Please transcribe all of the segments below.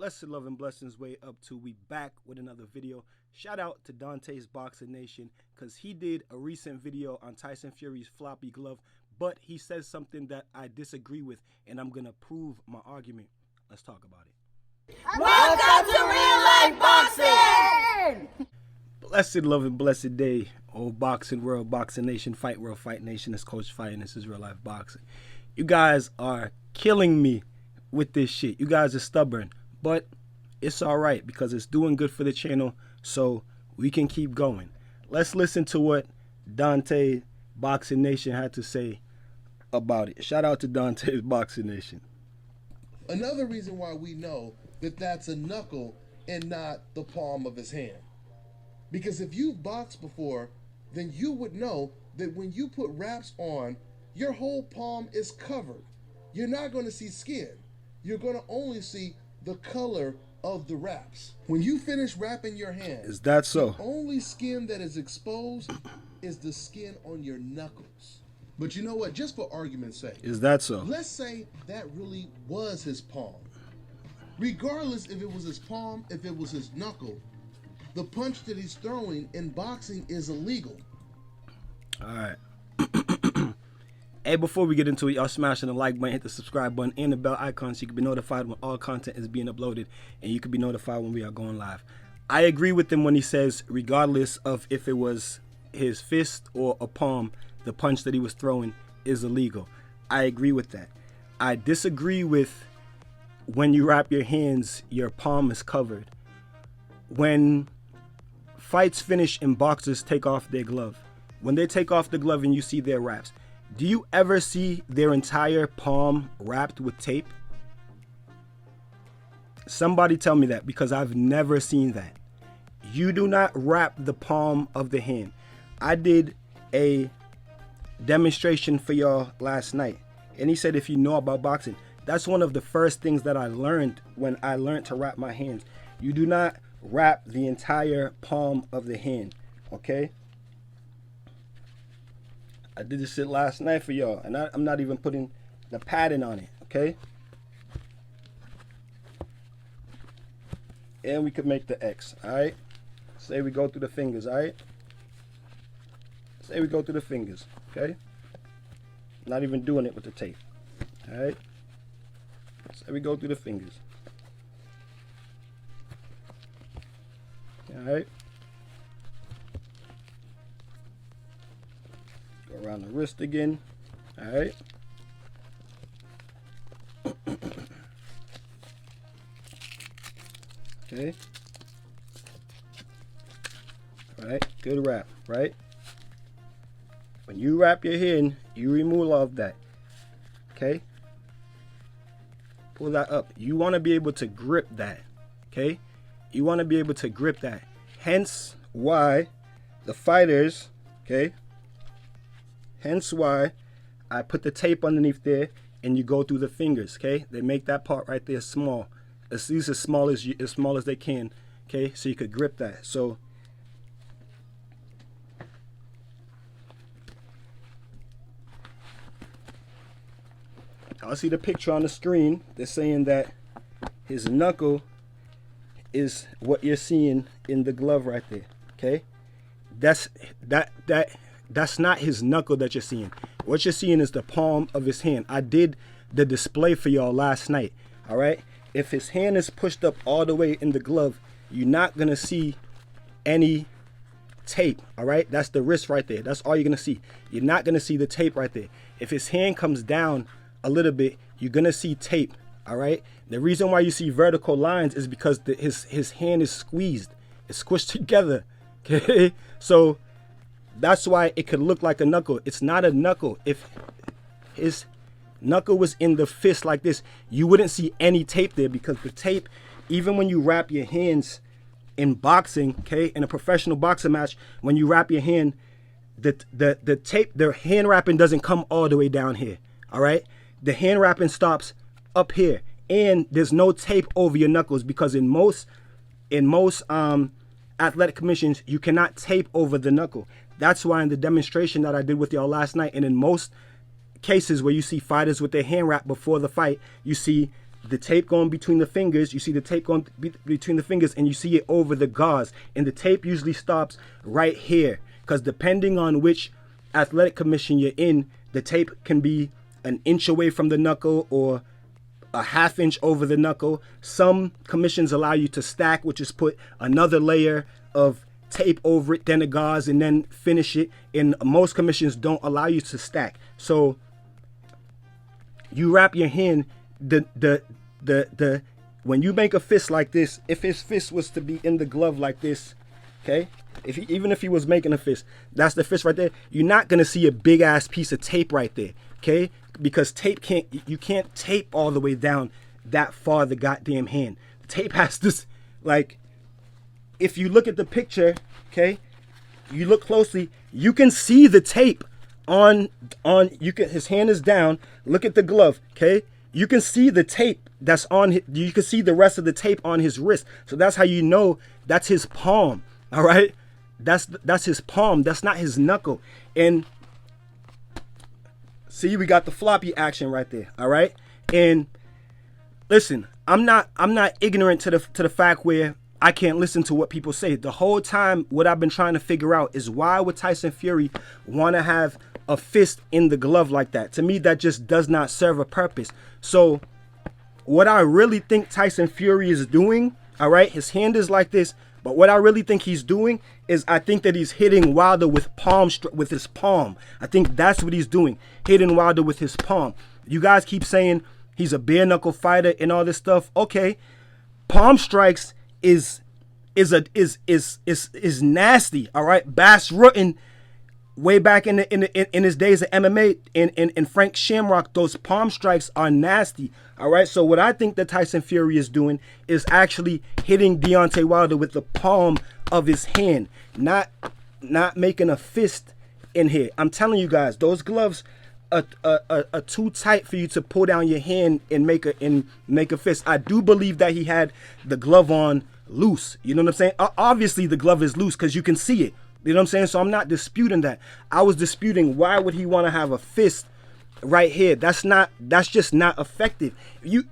Blessed love and blessings way up to we back with another video. Shout out to Dante's Boxing Nation because he did a recent video on Tyson Fury's floppy glove, but he says something that I disagree with, and I'm gonna prove my argument. Let's talk about it. Welcome to Real Life Boxing! Blessed love and blessed day, old boxing world, boxing nation, fight world, fight nation. It's Coach Fight, and this is Real Life Boxing. You guys are killing me with this shit. You guys are stubborn, but it's all right because it's doing good for the channel, so we can keep going. Let's listen to what Dante Boxing Nation had to say about it. Shout out to Dante's Boxing Nation. Another reason why we know that that's a knuckle and not the palm of his hand. Because if you've boxed before, then you would know that when you put wraps on, your whole palm is covered. You're not going to see skin. You're going to only see the color of the wraps. When you finish wrapping your hand, Is that so? the only skin that is exposed is the skin on your knuckles. But you know what? Just for argument's sake, Is that so? let's say that really was his palm. Regardless if it was his palm, if it was his knuckle, the punch that he's throwing in boxing is illegal. All right. Hey, before we get into it, y'all smashing the like button, hit the subscribe button, and the bell icon so you can be notified when all content is being uploaded, and you can be notified when we are going live. I agree with him when he says, regardless of if it was his fist or a palm, the punch that he was throwing is illegal. I agree with that. I disagree with when you wrap your hands, your palm is covered. When fights finish and boxers take off their glove, when they take off the glove and you see their wraps, do you ever see their entire palm wrapped with tape? Somebody tell me that, because I've never seen that. You do not wrap the palm of the hand. I did a demonstration for y'all last night, and he said if you know about boxing, that's one of the first things that I learned when I learned to wrap my hands. You do not wrap the entire palm of the hand, okay? I did this shit last night for y'all, and I'm not even putting the padding on it, okay? And we could make the X, all right? Say we go through the fingers, all right? Say we go through the fingers, okay? Not even doing it with the tape, all right? Say we go through the fingers. All right? Go around the wrist again, all right? Okay. All right, good wrap, right? When you wrap your hand, you remove all of that, okay? Pull that up. You want to be able to grip that, okay? You want to be able to grip that. Hence why the fighters, okay? Hence why I put the tape underneath there and you go through the fingers, okay? They make that part right there small. At least as small as they can, okay? So you could grip that. So I'll see the picture on the screen. They're saying that his knuckle is what you're seeing in the glove right there, okay? That's not his knuckle that you're seeing. What you're seeing is the palm of his hand. I did the display for y'all last night, all right? If his hand is pushed up all the way in the glove, you're not gonna see any tape, all right? That's the wrist right there. That's all you're gonna see. You're not gonna see the tape right there. If his hand comes down a little bit, you're gonna see tape, all right? The reason why you see vertical lines is because his hand is squeezed. It's squished together, okay? So that's why it could look like a knuckle. It's not a knuckle. If his knuckle was in the fist like this, you wouldn't see any tape there, because the tape, even when you wrap your hands in boxing, okay, in a professional boxing match, when you wrap your hand, the tape, the hand wrapping doesn't come all the way down here, all right? The hand wrapping stops up here, and there's no tape over your knuckles, because in most athletic commissions, you cannot tape over the knuckle. That's why in the demonstration that I did with y'all last night, and in most cases where you see fighters with their hand wrapped before the fight, you see the tape going between the fingers. You see the tape going between the fingers, and you see it over the gauze. And the tape usually stops right here, because depending on which athletic commission you're in, the tape can be an inch away from the knuckle or a ½ inch over the knuckle. Some commissions allow you to stack, which is put another layer of tape over it, then a gauze, and then finish it. And most commissions don't allow you to stack. So you wrap your hand, when you make a fist like this, if his fist was to be in the glove like this, okay, even if he was making a fist, that's the fist right there, you're not gonna see a big ass piece of tape right there, okay? Because you can't tape all the way down that far the goddamn hand. The tape has this, like, if you look at the picture, okay, you look closely, you can see the tape his hand is down, look at the glove, okay? You can see the tape that's on, you can see the rest of the tape on his wrist. So that's how you know that's his palm, all right? That's his palm, that's not his knuckle. And see, we got the floppy action right there, all right? And listen, I'm not ignorant to the fact where I can't listen to what people say. The whole time, what I've been trying to figure out is, why would Tyson Fury want to have a fist in the glove like that? To me, that just does not serve a purpose. So what I really think Tyson Fury is doing, all right, his hand is like this, but what I really think he's doing is, I think that he's hitting Wilder with his palm. I think that's what he's doing, hitting Wilder with his palm. You guys keep saying he's a bare knuckle fighter and all this stuff. Okay, palm strikes is nasty. All right, Bass Rutten, way back in his days of MMA, and Frank Shamrock, those palm strikes are nasty. All right, so what I think that Tyson Fury is doing is actually hitting Deontay Wilder with the palm of his hand, not making a fist in here. I'm telling you guys, those gloves are too tight for you to pull down your hand and make a fist. I do believe that he had the glove on loose. You know what I'm saying? Obviously, the glove is loose because you can see it. You know what I'm saying? So I'm not disputing that. I was disputing, why would he want to have a fist right here? That's just not effective. You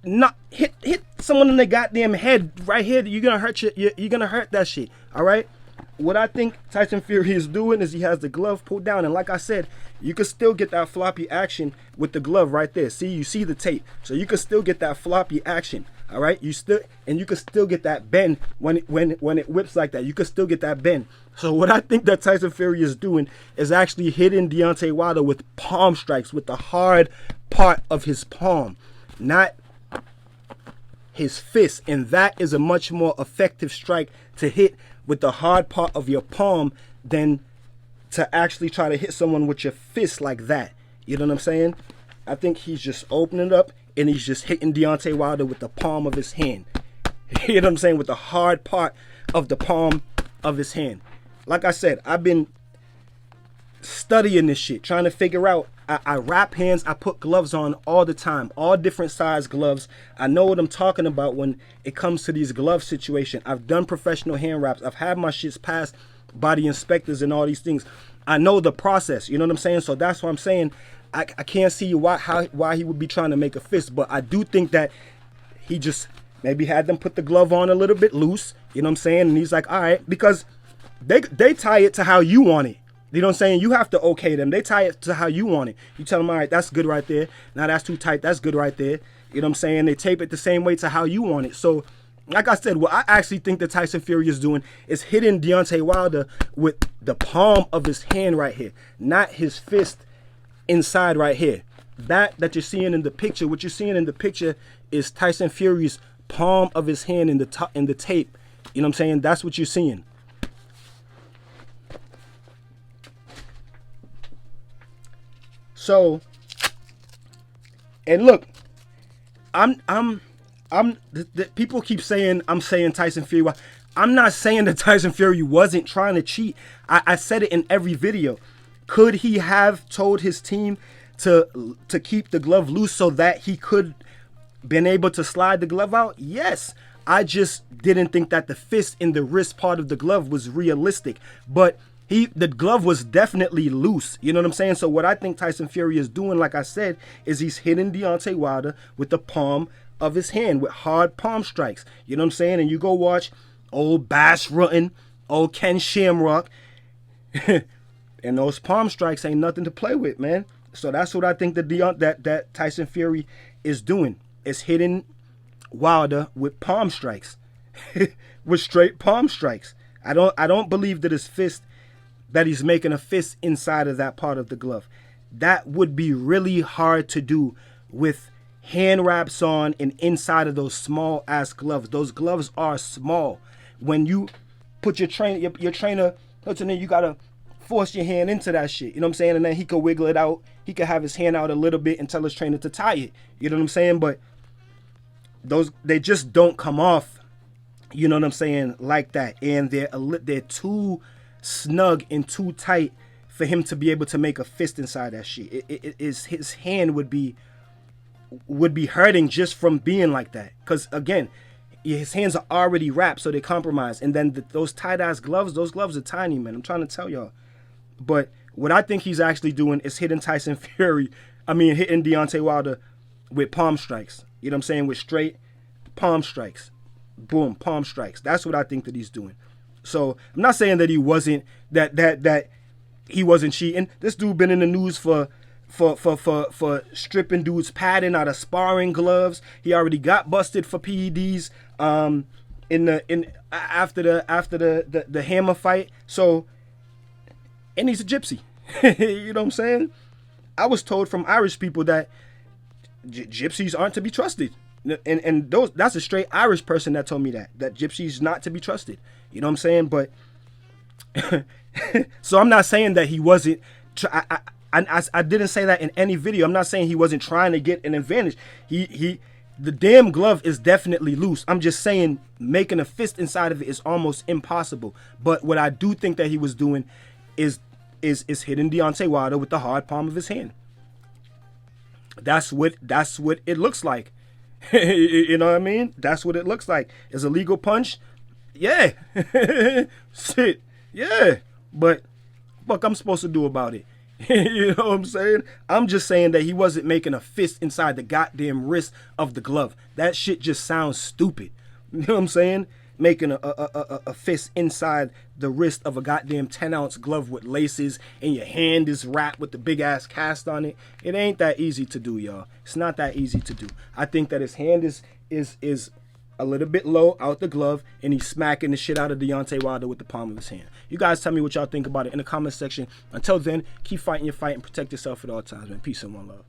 not hit someone in the goddamn head right here. You're gonna hurt that shit. All right. What I think Tyson Fury is doing is, he has the glove pulled down, and like I said, you can still get that floppy action with the glove right there. See, you see the tape, so you can still get that floppy action. All right, you can still get that bend when it whips like that. You can still get that bend. So what I think that Tyson Fury is doing is actually hitting Deontay Wilder with palm strikes, with the hard part of his palm, not his fist, and that is a much more effective strike to hit with the hard part of your palm than to actually try to hit someone with your fist like that. You know what I'm saying? I think he's just opening it up, and he's just hitting Deontay Wilder with the palm of his hand. You know what I'm saying? With the hard part of the palm of his hand. Like I said, I've been studying this shit, trying to figure out. I wrap hands, I put gloves on all the time, all different size gloves. I know what I'm talking about when it comes to these glove situations. I've done professional hand wraps. I've had my shits passed by the inspectors and all these things. I know the process, you know what I'm saying? So that's what I'm saying. I can't see why he would be trying to make a fist, but I do think that he just maybe had them put the glove on a little bit loose, you know what I'm saying? And he's like, all right, because they tie it to how you want it. You know what I'm saying? You have to okay them. They tie it to how you want it. You tell them, all right, that's good right there. Now that's too tight. That's good right there. You know what I'm saying? They tape it the same way to how you want it. So, like I said, what I actually think that Tyson Fury is doing is hitting Deontay Wilder with the palm of his hand right here, not his fist inside right here. That you're seeing in the picture, what you're seeing in the picture is Tyson Fury's palm of his hand in the tape. You know what I'm saying? That's what you're seeing. So, and look, people keep saying I'm saying Tyson Fury. I'm not saying that Tyson Fury wasn't trying to cheat. I said it in every video. Could he have told his team to keep the glove loose so that he could been able to slide the glove out? Yes. I just didn't think that the fist in the wrist part of the glove was realistic. But The glove was definitely loose. You know what I'm saying? So what I think Tyson Fury is doing, like I said, is he's hitting Deontay Wilder with the palm of his hand with hard palm strikes. You know what I'm saying? And you go watch old Bass Rutten, old Ken Shamrock, and those palm strikes ain't nothing to play with, man. So that's what I think that Tyson Fury is doing. Is hitting Wilder with palm strikes, with straight palm strikes. I don't believe that his fist, that he's making a fist inside of that part of the glove. That would be really hard to do with hand wraps on and inside of those small ass gloves. Those gloves are small. When you put your trainer, you gotta force your hand into that shit. You know what I'm saying? And then he could wiggle it out. He could have his hand out a little bit and tell his trainer to tie it. You know what I'm saying? But they just don't come off. You know what I'm saying? Like that. And they're too snug and too tight for him to be able to make a fist inside that shit. His hand would be hurting just from being like that. Because again, his hands are already wrapped, so they compromise. And then those tight ass gloves, those gloves are tiny, man. I'm trying to tell y'all. But what I think he's actually doing is hitting hitting Deontay Wilder with palm strikes. You know what I'm saying? With straight palm strikes. Boom, palm strikes. That's what I think that he's doing. So I'm not saying that he wasn't that he wasn't cheating. This dude been in the news for stripping dudes padding out of sparring gloves. He already got busted for PEDs after the hammer fight. So, and he's a gypsy. You know what I'm saying? I was told from Irish people that gypsies aren't to be trusted. And that's a straight Irish person that told me that gypsies not to be trusted. You know what I'm saying? But so I'm not saying that he wasn't. I didn't say that in any video. I'm not saying he wasn't trying to get an advantage. The damn glove is definitely loose. I'm just saying making a fist inside of it is almost impossible. But what I do think that he was doing is hitting Deontay Wilder with the hard palm of his hand. That's what it looks like. You know what I mean? That's what it looks like. Is a legal punch? Yeah. Shit. Yeah. But what I'm supposed to do about it? You know what I'm saying? I'm just saying that he wasn't making a fist inside the goddamn wrist of the glove. That shit just sounds stupid. You know what I'm saying? Making a fist inside the wrist of a goddamn 10-ounce glove with laces and your hand is wrapped with the big ass cast on it. It ain't that easy to do, y'all. It's not that easy to do. I think that his hand is a little bit low out the glove, and he's smacking the shit out of Deontay Wilder with the palm of his hand. You guys tell me what y'all think about it in the comment section. Until then, keep fighting your fight and protect yourself at all times, man. Peace and one love.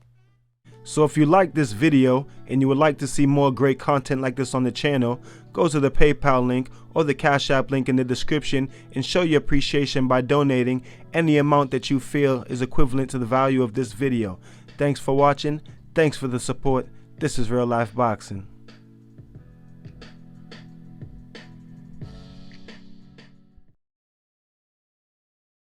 So if you like this video and you would like to see more great content like this on the channel, go to the PayPal link or the Cash App link in the description and show your appreciation by donating any amount that you feel is equivalent to the value of this video. Thanks for watching. Thanks for the support. This is Real Life Boxing.